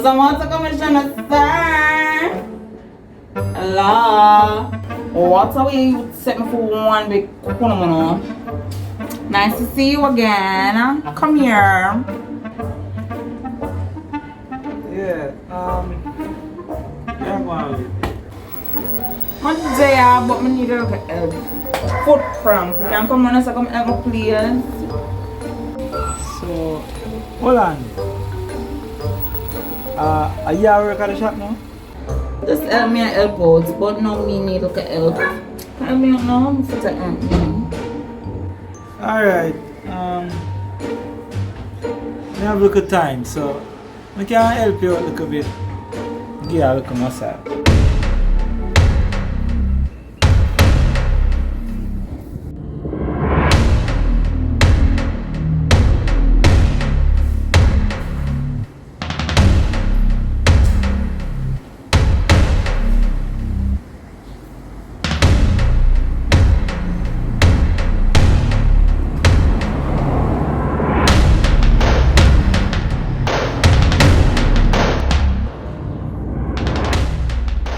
someone to commissioner, sir. Hello. What are we set me for one big kuno? Nice to see you again. Come here. Yeah, yeah, well, I'm there, but I need a little help. Foot cramp. You can come on and come help me, please. so, hold on. Are you at work at the shop now? Just help me and help out, but no me need look at help. Help me out now, I'm fit to help me. Alright, we have a little time, so I can help you out a little bit. Give you a little massage.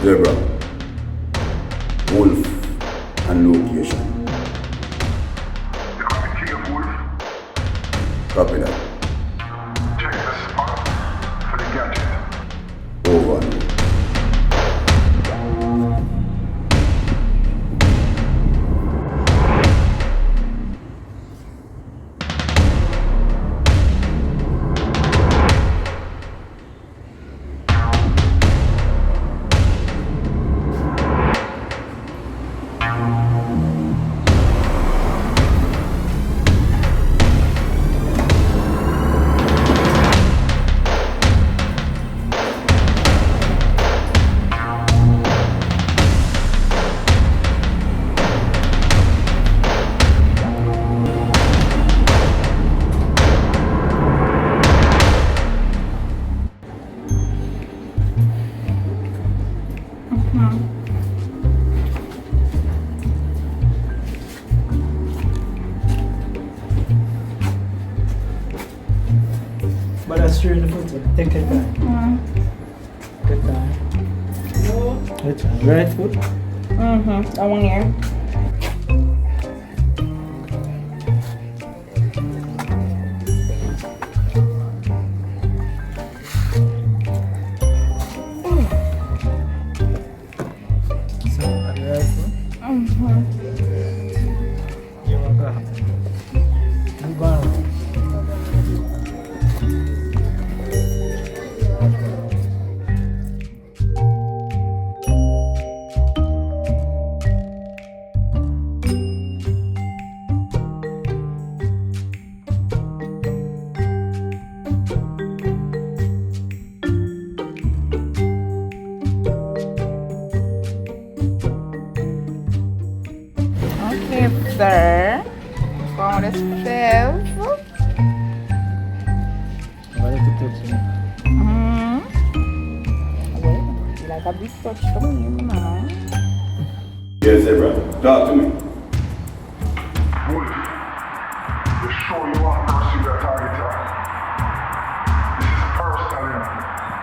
Zebra, Wolf, and location. You copy King of Wolf? Copy that. Check the spot for the gadget. Over. But that's true in the photo. Take your time. Good time. Which one? Right foot? That one here. So, the right foot? You want to go? I'm going. Okay, sir. Found the shelf. Why you touch me? Well, you like a big touch to me, man. Yes, Zebra. Talk to me. Wolf, you sure you want to pursue that target? This is personal, you know.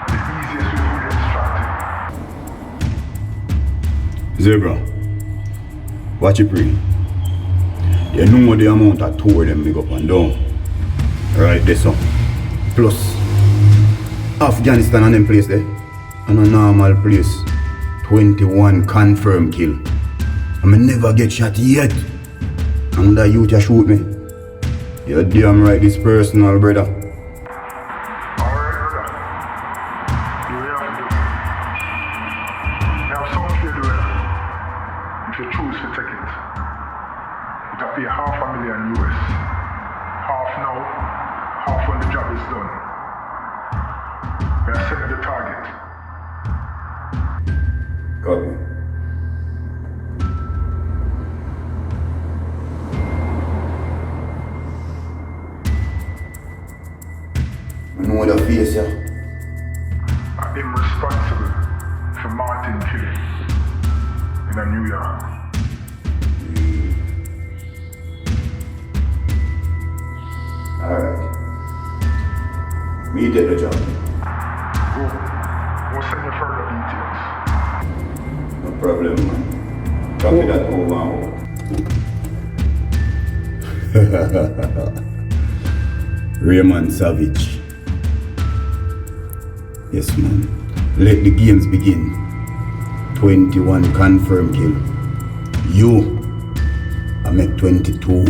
The easiest way to get distracted. Zebra. Watch it pray. You know the amount of tour them big up and down. Right there, so. Plus, Afghanistan and them place there. And a normal place. 21 confirmed kill. I may never get shot yet. And that youth you shoot me. You're damn right, this personal, brother. Alright, brother. You will have to do. You have something to do. If you choose to take it, you have to pay $500,000 US. Half now, half when the job is done. We are setting the target. Copy. I know the face, yeah. I'm responsible for Martin killing in New York. Alright. Me did the job. Go. problem, man. Copy that over and out. Raymond Savage. Yes, man. Let the games begin. 21 confirmed kill. You, I make 22.